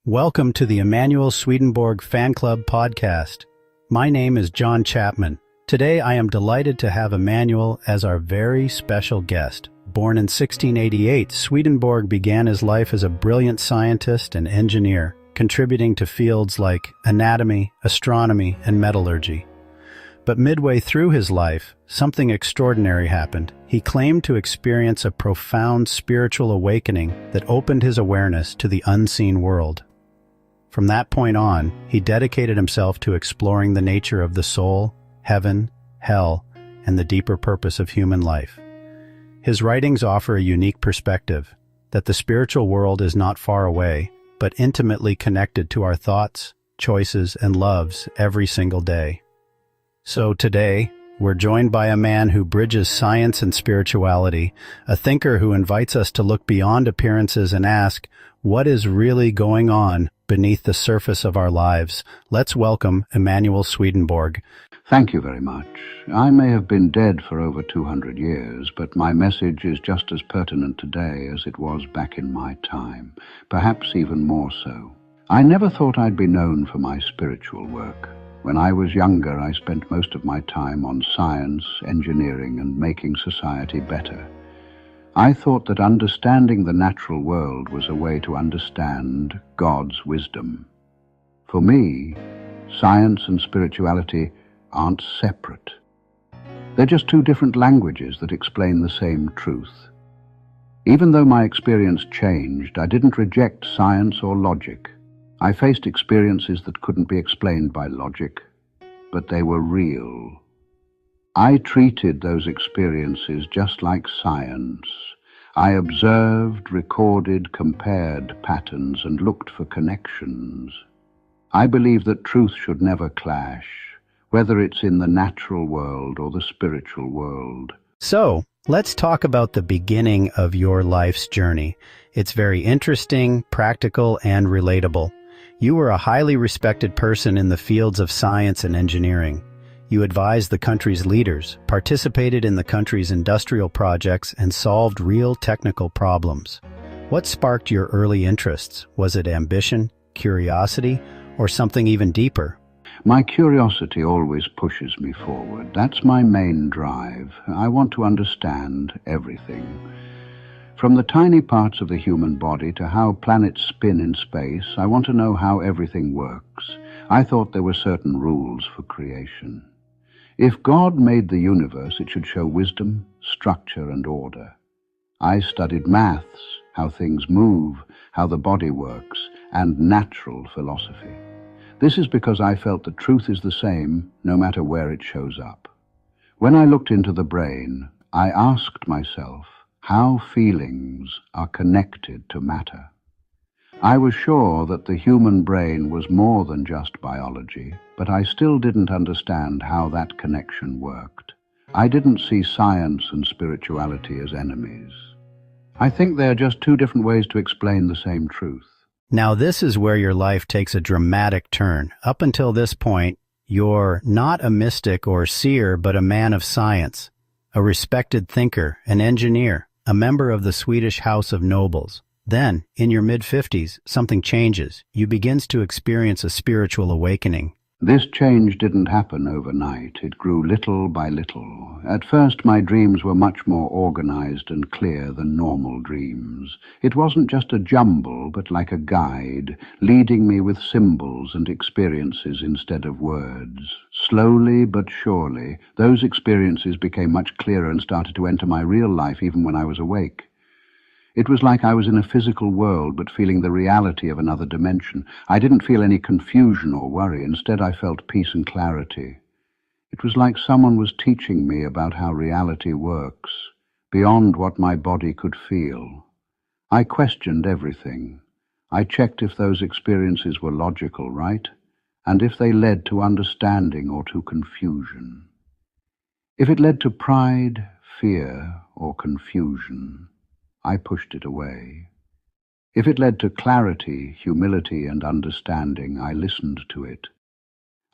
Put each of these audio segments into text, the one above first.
Welcome to the Emanuel Swedenborg Fan Club podcast. My name is John Chapman. Today I am delighted to have Emanuel as our very special guest. Born in 1688, Swedenborg began his life as a brilliant scientist and engineer, contributing to fields like anatomy, astronomy, and metallurgy. But midway through his life, something extraordinary happened. He claimed to experience a profound spiritual awakening that opened his awareness to the unseen world. From that point on, he dedicated himself to exploring the nature of the soul, heaven, hell, and the deeper purpose of human life. His writings offer a unique perspective, that the spiritual world is not far away, but intimately connected to our thoughts, choices, and loves every single day. So today, we're joined by a man who bridges science and spirituality, a thinker who invites us to look beyond appearances and ask, what is really going on beneath the surface of our lives? Let's welcome Emanuel Swedenborg. Thank you very much. I may have been dead for over 200 years, but my message is just as pertinent today as it was back in my time, perhaps even more so. I never thought I'd be known for my spiritual work. When I was younger, I spent most of my time on science, engineering, and making society better. I thought that understanding the natural world was a way to understand God's wisdom. For me, science and spirituality aren't separate. They're just two different languages that explain the same truth. Even though my experience changed, I didn't reject science or logic. I faced experiences that couldn't be explained by logic, but they were real. I treated those experiences just like science. I observed, recorded, compared patterns, and looked for connections. I believe that truth should never clash, whether it's in the natural world or the spiritual world. So, let's talk about the beginning of your life's journey. It's very interesting, practical, and relatable. You were a highly respected person in the fields of science and engineering. You advised the country's leaders, participated in the country's industrial projects, and solved real technical problems. What sparked your early interests? Was it ambition, curiosity, or something even deeper? My curiosity always pushes me forward. That's my main drive. I want to understand everything. From the tiny parts of the human body to how planets spin in space, I want to know how everything works. I thought there were certain rules for creation. If God made the universe, it should show wisdom, structure, and order. I studied maths, how things move, how the body works, and natural philosophy. This is because I felt that truth is the same no matter where it shows up. When I looked into the brain, I asked myself how feelings are connected to matter. I was sure that the human brain was more than just biology, but I still didn't understand how that connection worked. I didn't see science and spirituality as enemies. I think they're just two different ways to explain the same truth. Now this is where your life takes a dramatic turn. Up until this point, you're not a mystic or seer, but a man of science, a respected thinker, an engineer, a member of the Swedish House of Nobles. Then, in your mid-50s, something changes. You begin to experience a spiritual awakening. This change didn't happen overnight. It grew little by little. At first, my dreams were much more organized and clear than normal dreams. It wasn't just a jumble, but like a guide, leading me with symbols and experiences instead of words. Slowly but surely, those experiences became much clearer and started to enter my real life even when I was awake. It was like I was in a physical world, but feeling the reality of another dimension. I didn't feel any confusion or worry. Instead, I felt peace and clarity. It was like someone was teaching me about how reality works, beyond what my body could feel. I questioned everything. I checked if those experiences were logical, right? And if they led to understanding or to confusion. If it led to pride, fear, or confusion, I pushed it away. If it led to clarity, humility, and understanding, I listened to it.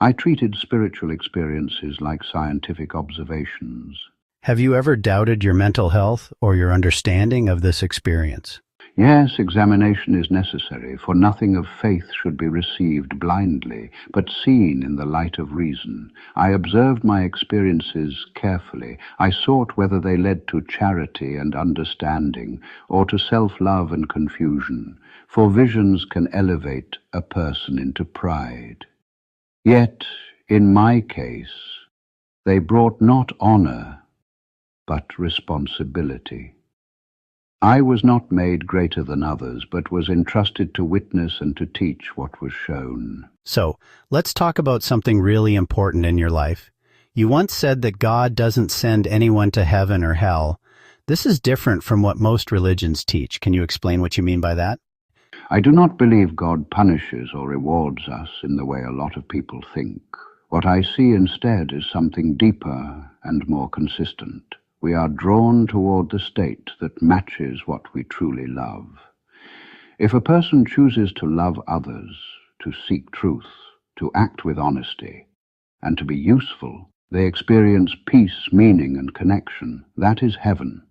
I treated spiritual experiences like scientific observations. Have you ever doubted your mental health or your understanding of this experience? Yes, examination is necessary, for nothing of faith should be received blindly, but seen in the light of reason. I observed my experiences carefully. I sought whether they led to charity and understanding, or to self-love and confusion, for visions can elevate a person into pride. Yet, in my case, they brought not honor, but responsibility. I was not made greater than others, but was entrusted to witness and to teach what was shown. So, let's talk about something really important in your life. You once said that God doesn't send anyone to heaven or hell. This is different from what most religions teach. Can you explain what you mean by that? I do not believe God punishes or rewards us in the way a lot of people think. What I see instead is something deeper and more consistent. We are drawn toward the state that matches what we truly love. If a person chooses to love others, to seek truth, to act with honesty, and to be useful, they experience peace, meaning, and connection. That is heaven.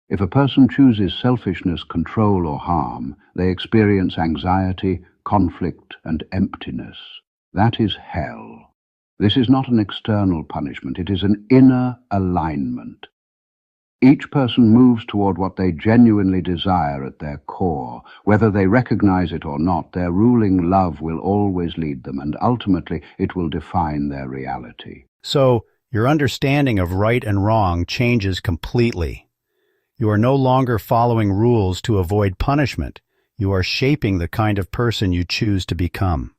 If a person chooses selfishness, control, or harm, they experience anxiety, conflict, and emptiness. That is hell. This is not an external punishment, it is an inner alignment. Each person moves toward what they genuinely desire at their core. Whether they recognize it or not, their ruling love will always lead them, and ultimately it will define their reality. So, your understanding of right and wrong changes completely. You are no longer following rules to avoid punishment. You are shaping the kind of person you choose to become.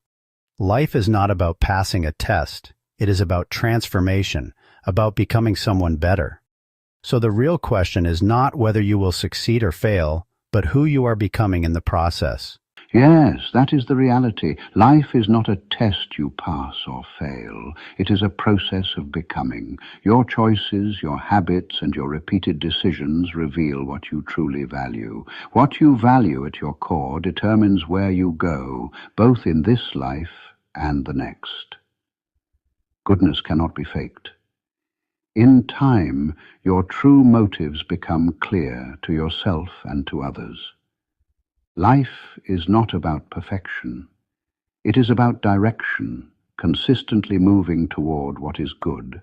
Life is not about passing a test. It is about transformation, about becoming someone better. So the real question is not whether you will succeed or fail, but who you are becoming in the process. Yes, that is the reality. Life is not a test you pass or fail. It is a process of becoming. Your choices, your habits, and your repeated decisions reveal what you truly value. What you value at your core determines where you go, both in this life and the next. Goodness cannot be faked. In time, your true motives become clear to yourself and to others. Life is not about perfection. It is about direction, consistently moving toward what is good.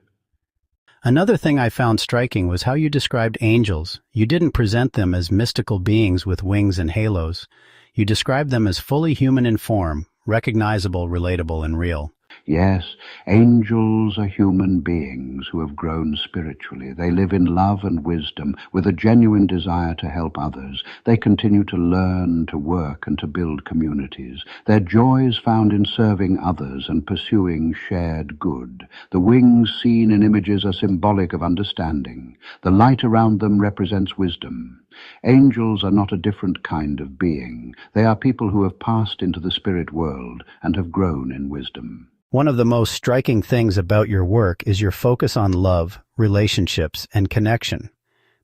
Another thing I found striking was how you described angels. You didn't present them as mystical beings with wings and halos. You described them as fully human in form, recognizable, relatable, and real. Yes, angels are human beings who have grown spiritually. They live in love and wisdom with a genuine desire to help others. They continue to learn, to work, and to build communities. Their joy is found in serving others and pursuing shared good. The wings seen in images are symbolic of understanding. The light around them represents wisdom. Angels are not a different kind of being. They are people who have passed into the spirit world and have grown in wisdom. One of the most striking things about your work is your focus on love, relationships, and connection.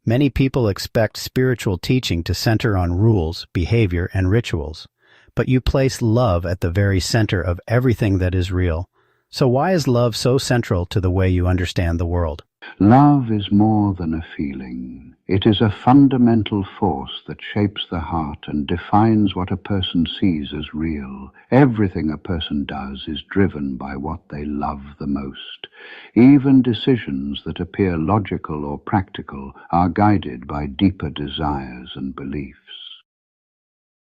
Many people expect spiritual teaching to center on rules, behavior, and rituals, but you place love at the very center of everything that is real. So why is love so central to the way you understand the world? Love is more than a feeling. It is a fundamental force that shapes the heart and defines what a person sees as real. Everything a person does is driven by what they love the most. Even decisions that appear logical or practical are guided by deeper desires and beliefs.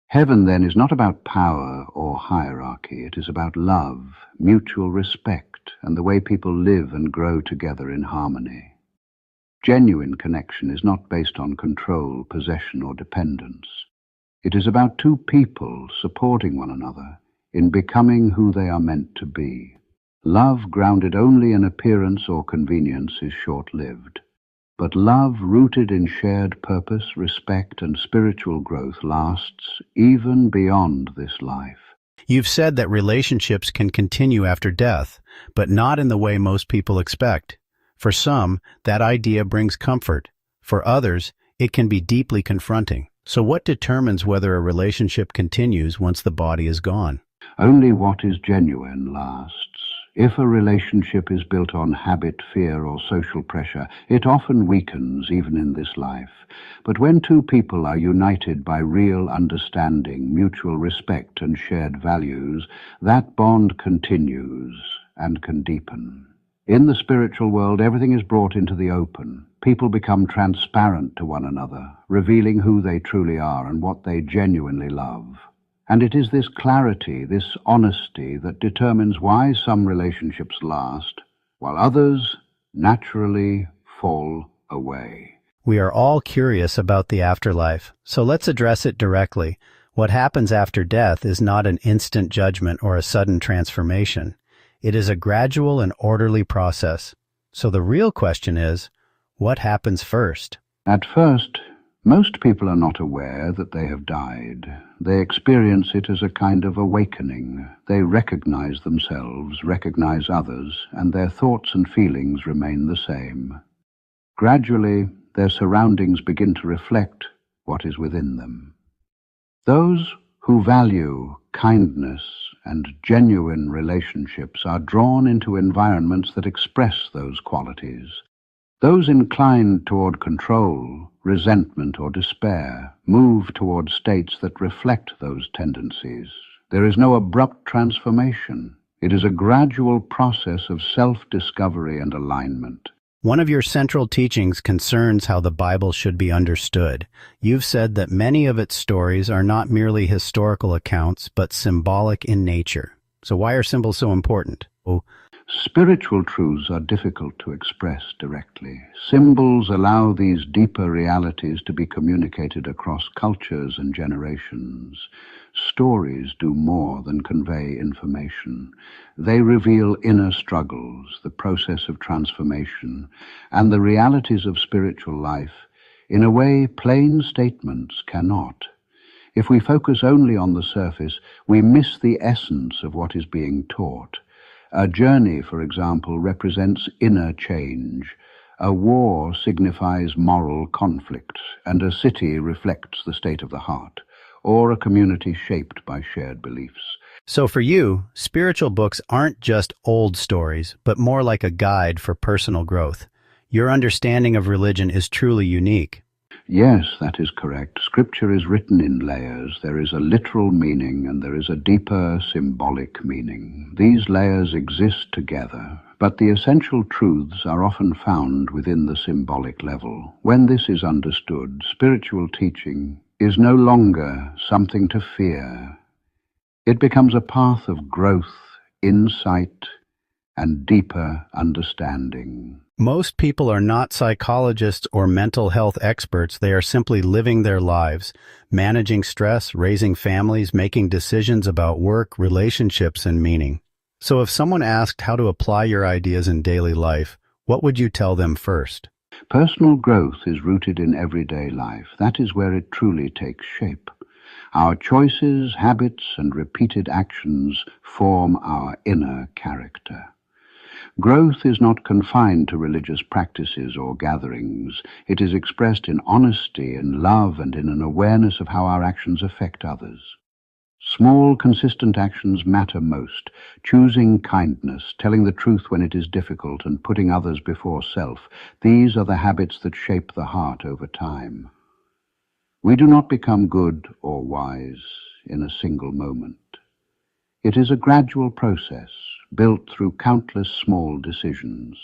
Heaven, then, is not about power or hierarchy. It is about love, mutual respect, and the way people live and grow together in harmony. Genuine connection is not based on control, possession, or dependence. It is about two people supporting one another in becoming who they are meant to be. Love grounded only in appearance or convenience is short-lived. But love rooted in shared purpose, respect, and spiritual growth lasts even beyond this life. You've said that relationships can continue after death, but not in the way most people expect. For some, that idea brings comfort. For others, it can be deeply confronting. So what determines whether a relationship continues once the body is gone? Only what is genuine lasts. If a relationship is built on habit, fear, or social pressure, it often weakens even in this life. But when two people are united by real understanding, mutual respect, and shared values, that bond continues and can deepen. In the spiritual world, everything is brought into the open. People become transparent to one another, revealing who they truly are and what they genuinely love. And it is this clarity, this honesty, that determines why some relationships last, while others naturally fall away. We are all curious about the afterlife, so let's address it directly. What happens after death is not an instant judgment or a sudden transformation. It is a gradual and orderly process. So the real question is, what happens first? At first, most people are not aware that they have died. They experience it as a kind of awakening. They recognize themselves, recognize others, and their thoughts and feelings remain the same. Gradually, their surroundings begin to reflect what is within them. Those who value kindness and genuine relationships are drawn into environments that express those qualities. Those inclined toward control, resentment, or despair move toward states that reflect those tendencies. There is no abrupt transformation. It is a gradual process of self-discovery and alignment. One of your central teachings concerns how the Bible should be understood. You've said that many of its stories are not merely historical accounts, but symbolic in nature. So why are symbols so important? Spiritual truths are difficult to express directly. Symbols allow these deeper realities to be communicated across cultures and generations. Stories do more than convey information. They reveal inner struggles, the process of transformation, and the realities of spiritual life in a way plain statements cannot. If we focus only on the surface, we miss the essence of what is being taught. A journey, for example, represents inner change. A war signifies moral conflict, and a city reflects the state of the heart, or a community shaped by shared beliefs. So for you, spiritual books aren't just old stories, but more like a guide for personal growth. Your understanding of religion is truly unique. Yes, that is correct. Scripture is written in layers. There is a literal meaning and there is a deeper symbolic meaning. These layers exist together, but the essential truths are often found within the symbolic level. When this is understood, spiritual teaching is no longer something to fear. It becomes a path of growth, insight, and deeper understanding. Most people are not psychologists or mental health experts. They are simply living their lives, managing stress, raising families, making decisions about work, relationships, and meaning. So if someone asked how to apply your ideas in daily life, what would you tell them first? Personal growth is rooted in everyday life. That is where it truly takes shape. Our choices, habits, and repeated actions form our inner character. Growth is not confined to religious practices or gatherings. It is expressed in honesty, in love, and in an awareness of how our actions affect others. Small, consistent actions matter most. Choosing kindness, telling the truth when it is difficult, and putting others before self. These are the habits that shape the heart over time. We do not become good or wise in a single moment. It is a gradual process, built through countless small decisions.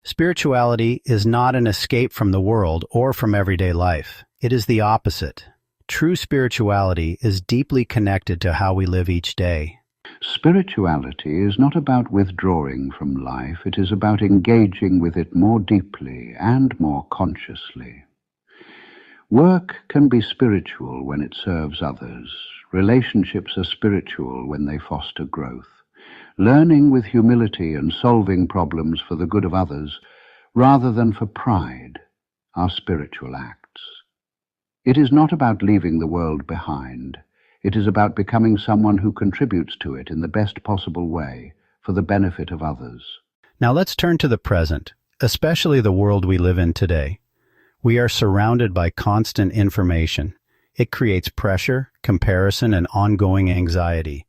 Spirituality is not an escape from the world or from everyday life. It is the opposite. True spirituality is deeply connected to how we live each day. Spirituality is not about withdrawing from life. It is about engaging with it more deeply and more consciously. Work can be spiritual when it serves others. Relationships are spiritual when they foster growth. Learning with humility and solving problems for the good of others, rather than for pride, are spiritual acts. It is not about leaving the world behind. It is about becoming someone who contributes to it in the best possible way for the benefit of others. Now let's turn to the present, especially the world we live in today. We are surrounded by constant information. It creates pressure, comparison, and ongoing anxiety.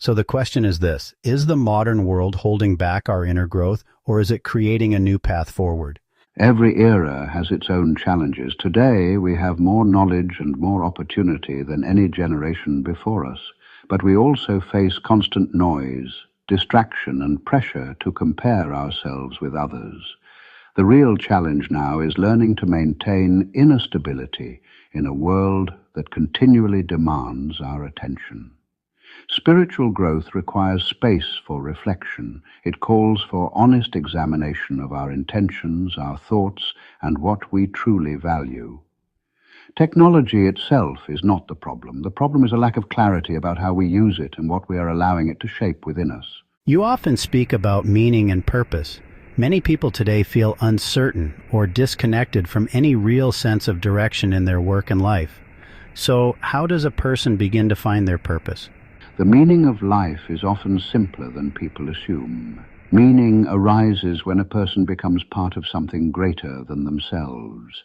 So the question is this: is the modern world holding back our inner growth, or is it creating a new path forward? Every era has its own challenges. Today we have more knowledge and more opportunity than any generation before us, but we also face constant noise, distraction and pressure to compare ourselves with others. The real challenge now is learning to maintain inner stability in a world that continually demands our attention. Spiritual growth requires space for reflection. It calls for honest examination of our intentions, our thoughts, and what we truly value. Technology itself is not the problem. The problem is a lack of clarity about how we use it and what we are allowing it to shape within us. You often speak about meaning and purpose. Many people today feel uncertain or disconnected from any real sense of direction in their work and life. So, how does a person begin to find their purpose? The meaning of life is often simpler than people assume. Meaning arises when a person becomes part of something greater than themselves.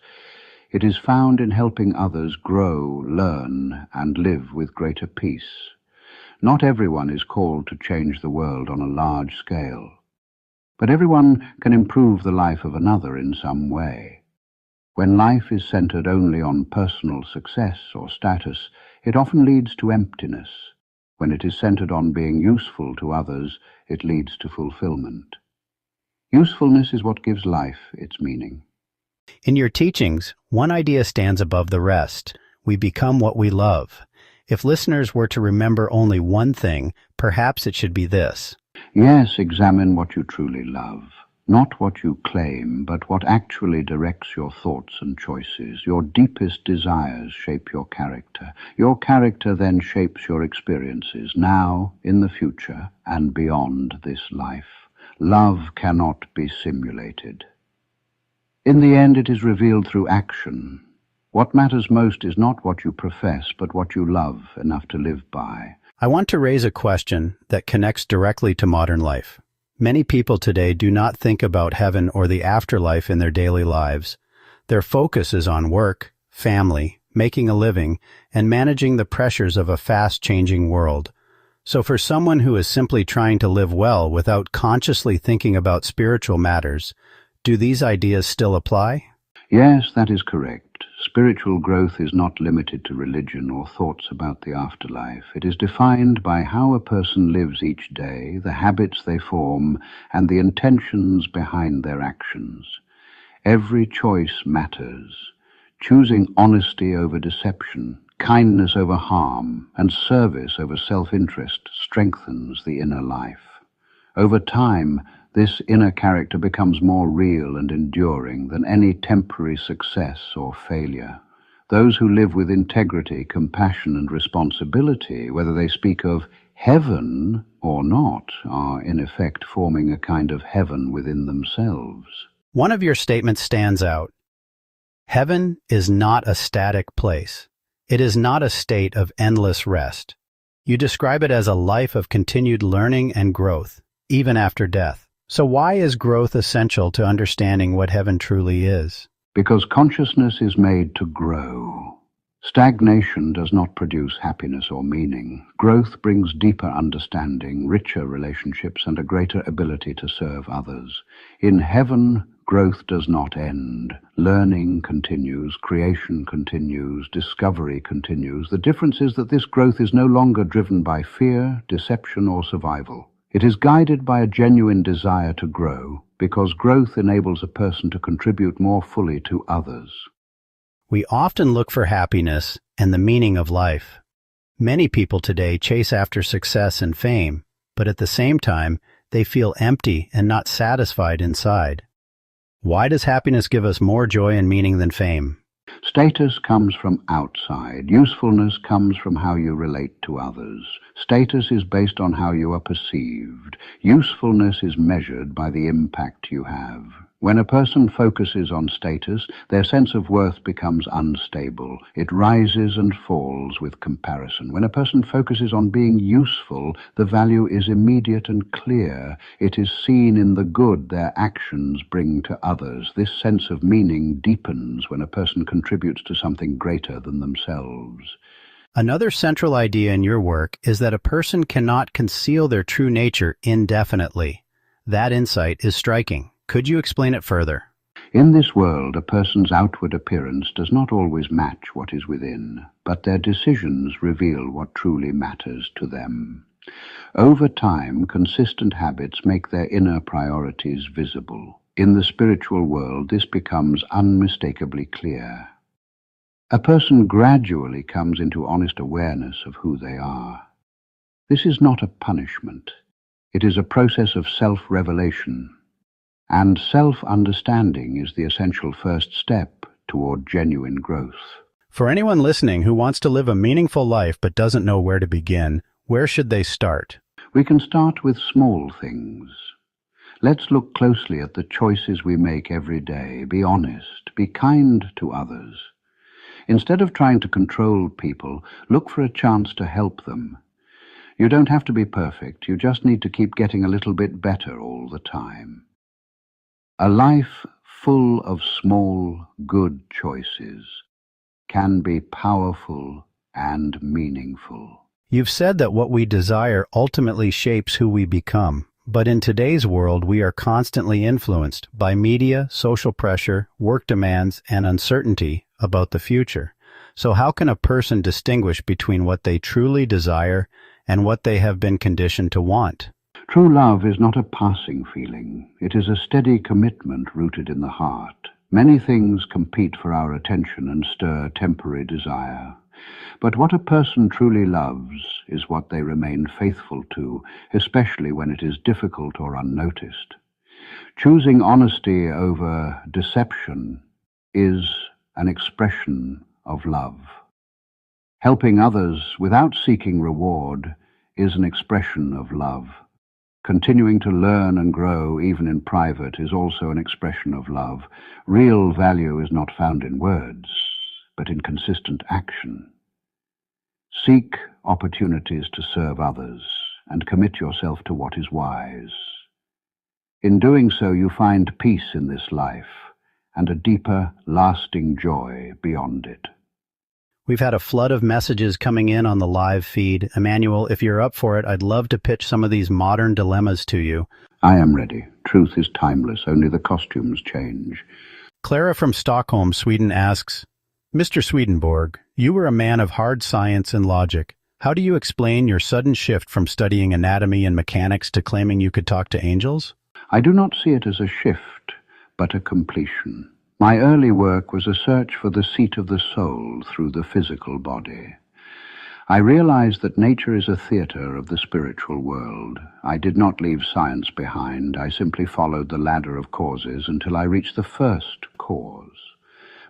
It is found in helping others grow, learn, and live with greater peace. Not everyone is called to change the world on a large scale, but everyone can improve the life of another in some way. When life is centered only on personal success or status, it often leads to emptiness. When it is centered on being useful to others, it leads to fulfillment. Usefulness is what gives life its meaning. In your teachings, one idea stands above the rest. We become what we love. If listeners were to remember only one thing, perhaps it should be this: Yes, examine what you truly love. Not what you claim, but what actually directs your thoughts and choices. Your deepest desires shape your character. Your character then shapes your experiences, now, in the future, and beyond this life. Love cannot be simulated. In the end, it is revealed through action. What matters most is not what you profess, but what you love enough to live by. I want to raise a question that connects directly to modern life. Many people today do not think about heaven or the afterlife in their daily lives. Their focus is on work, family, making a living, and managing the pressures of a fast-changing world. So for someone who is simply trying to live well without consciously thinking about spiritual matters, do these ideas still apply? Yes, that is correct. Spiritual growth is not limited to religion or thoughts about the afterlife. It is defined by how a person lives each day, the habits they form, and the intentions behind their actions. Every choice matters. Choosing honesty over deception, kindness over harm, and service over self-interest strengthens the inner life. Over time, this inner character becomes more real and enduring than any temporary success or failure. Those who live with integrity, compassion, and responsibility, whether they speak of heaven or not, are in effect forming a kind of heaven within themselves. One of your statements stands out. Heaven is not a static place. It is not a state of endless rest. You describe it as a life of continued learning and growth, even after death. So why is growth essential to understanding what heaven truly is? Because consciousness is made to grow. Stagnation does not produce happiness or meaning. Growth brings deeper understanding, richer relationships, and a greater ability to serve others. In heaven, growth does not end. Learning continues, creation continues, discovery continues. The difference is that this growth is no longer driven by fear, deception, or survival. It is guided by a genuine desire to grow, because growth enables a person to contribute more fully to others. We often look for happiness and the meaning of life. Many people today chase after success and fame, but at the same time, they feel empty and not satisfied inside. Why does happiness give us more joy and meaning than fame? Status comes from outside. Usefulness comes from how you relate to others. Status is based on how you are perceived. Usefulness is measured by the impact you have. When a person focuses on status, their sense of worth becomes unstable. It rises and falls with comparison. When a person focuses on being useful, the value is immediate and clear. It is seen in the good their actions bring to others. This sense of meaning deepens when a person contributes to something greater than themselves. Another central idea in your work is that a person cannot conceal their true nature indefinitely. That insight is striking. Could you explain it further? In this world, a person's outward appearance does not always match what is within, but their decisions reveal what truly matters to them. Over time, consistent habits make their inner priorities visible. In the spiritual world, this becomes unmistakably clear. A person gradually comes into honest awareness of who they are. This is not a punishment. It is a process of self-revelation, and self-understanding is the essential first step toward genuine growth. For anyone listening who wants to live a meaningful life but doesn't know where to begin, where should they start? We can start with small things. Let's look closely at the choices we make every day. Be honest, be kind to others. Instead of trying to control people, look for a chance to help them. You don't have to be perfect, you just need to keep getting a little bit better all the time. A life full of small, good choices can be powerful and meaningful. You've said that what we desire ultimately shapes who we become, but in today's world we are constantly influenced by media, social pressure, work demands, and uncertainty about the future. So how can a person distinguish between what they truly desire and what they have been conditioned to want? True love is not a passing feeling. It is a steady commitment rooted in the heart. Many things compete for our attention and stir temporary desire. But what a person truly loves is what they remain faithful to, especially when it is difficult or unnoticed. Choosing honesty over deception is an expression of love. Helping others without seeking reward is an expression of love. Continuing to learn and grow, even in private, is also an expression of love. Real value is not found in words, but in consistent action. Seek opportunities to serve others and commit yourself to what is wise. In doing so, you find peace in this life and a deeper, lasting joy beyond it. We've had a flood of messages coming in on the live feed. Emanuel, if you're up for it, I'd love to pitch some of these modern dilemmas to you. I am ready. Truth is timeless, only the costumes change. Clara from Stockholm, Sweden asks, Mr. Swedenborg, you were a man of hard science and logic. How do you explain your sudden shift from studying anatomy and mechanics to claiming you could talk to angels? I do not see it as a shift, but a completion. My early work was a search for the seat of the soul through the physical body. I realized that nature is a theater of the spiritual world. I did not leave science behind. I simply followed the ladder of causes until I reached the first cause.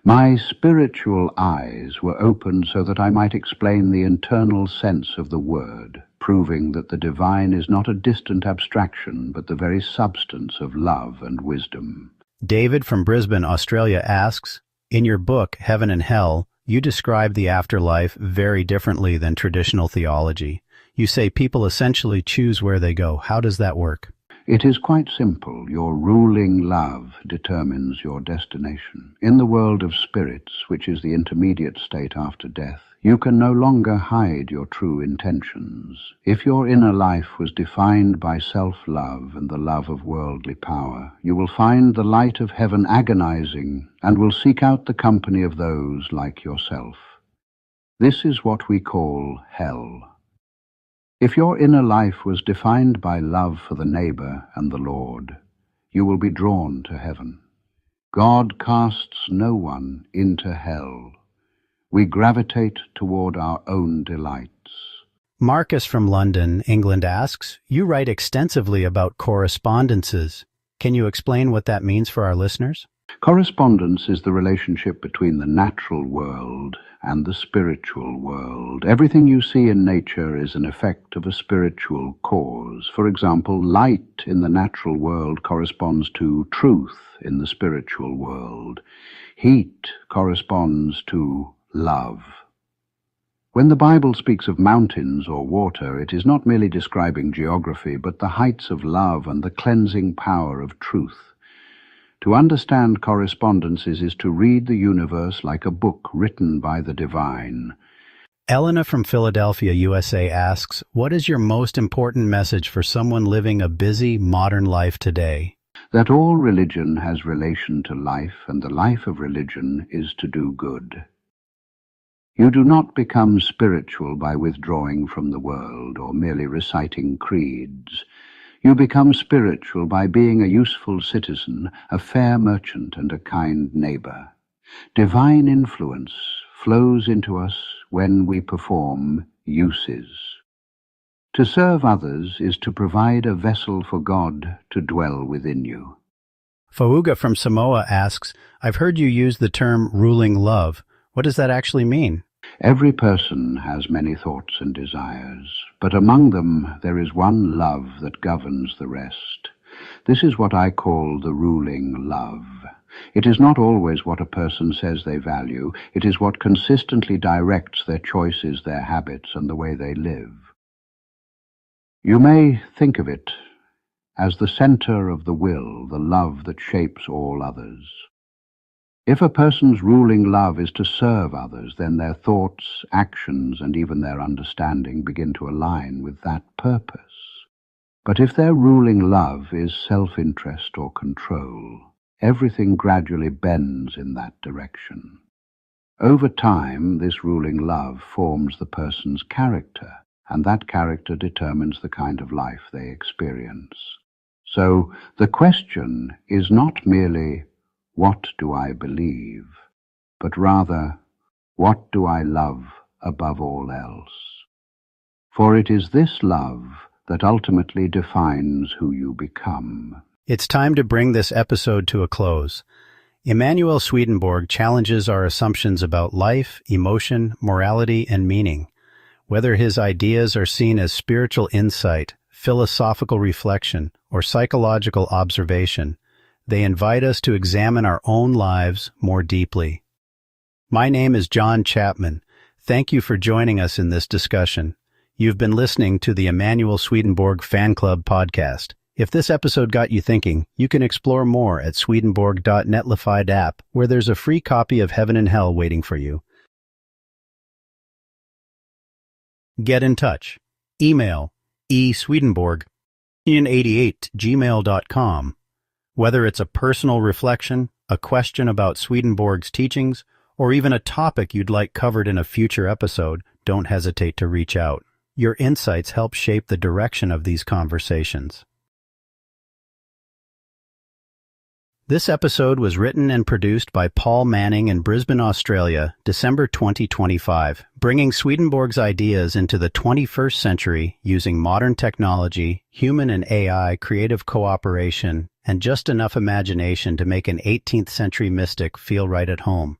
My spiritual eyes were opened so that I might explain the internal sense of the word, proving that the divine is not a distant abstraction, but the very substance of love and wisdom. David from Brisbane, Australia asks, in your book, Heaven and Hell, you describe the afterlife very differently than traditional theology. You say people essentially choose where they go. How does that work? It is quite simple. Your ruling love determines your destination. In the world of spirits, which is the intermediate state after death, you can no longer hide your true intentions. If your inner life was defined by self-love and the love of worldly power, you will find the light of heaven agonizing and will seek out the company of those like yourself. This is what we call hell. If your inner life was defined by love for the neighbor and the Lord, you will be drawn to heaven. God casts no one into hell. We gravitate toward our own delights. Marcus from London, England asks, you write extensively about correspondences. Can you explain what that means for our listeners? Correspondence is the relationship between the natural world and the spiritual world. Everything you see in nature is an effect of a spiritual cause. For example, light in the natural world corresponds to truth in the spiritual world. Heat corresponds to love. When the Bible speaks of mountains or water, it is not merely describing geography, but the heights of love and the cleansing power of truth. To understand correspondences is to read the universe like a book written by the divine. Elena from Philadelphia, USA asks, what is your most important message for someone living a busy, modern life today? That all religion has relation to life, and the life of religion is to do good. You do not become spiritual by withdrawing from the world or merely reciting creeds. You become spiritual by being a useful citizen, a fair merchant, and a kind neighbor. Divine influence flows into us when we perform uses. To serve others is to provide a vessel for God to dwell within you. Fauga from Samoa asks, I've heard you use the term ruling love. What does that actually mean? Every person has many thoughts and desires, but among them there is one love that governs the rest. This is what I call the ruling love. It is not always what a person says they value. It is what consistently directs their choices, their habits, and the way they live. You may think of it as the center of the will, the love that shapes all others. If a person's ruling love is to serve others, then their thoughts, actions, and even their understanding begin to align with that purpose. But if their ruling love is self-interest or control, everything gradually bends in that direction. Over time, this ruling love forms the person's character, and that character determines the kind of life they experience. So the question is not merely, what do I believe, but rather, what do I love above all else? For it is this love that ultimately defines who you become. It's time to bring this episode to a close. Emanuel Swedenborg challenges our assumptions about life, emotion, morality, and meaning. Whether his ideas are seen as spiritual insight, philosophical reflection, or psychological observation, they invite us to examine our own lives more deeply. My name is John Chapman. Thank you for joining us in this discussion. You've been listening to the Emanuel Swedenborg Fan Club podcast. If this episode got you thinking, you can explore more at swedenborg.netlified app, where there's a free copy of Heaven and Hell waiting for you. Get in touch. Email eswedenborg88@gmail.com. Whether it's a personal reflection, a question about Swedenborg's teachings, or even a topic you'd like covered in a future episode, don't hesitate to reach out. Your insights help shape the direction of these conversations. This episode was written and produced by Paul Manning in Brisbane, Australia, December 2025, bringing Swedenborg's ideas into the 21st century using modern technology, human and AI creative cooperation, and just enough imagination to make an 18th century mystic feel right at home.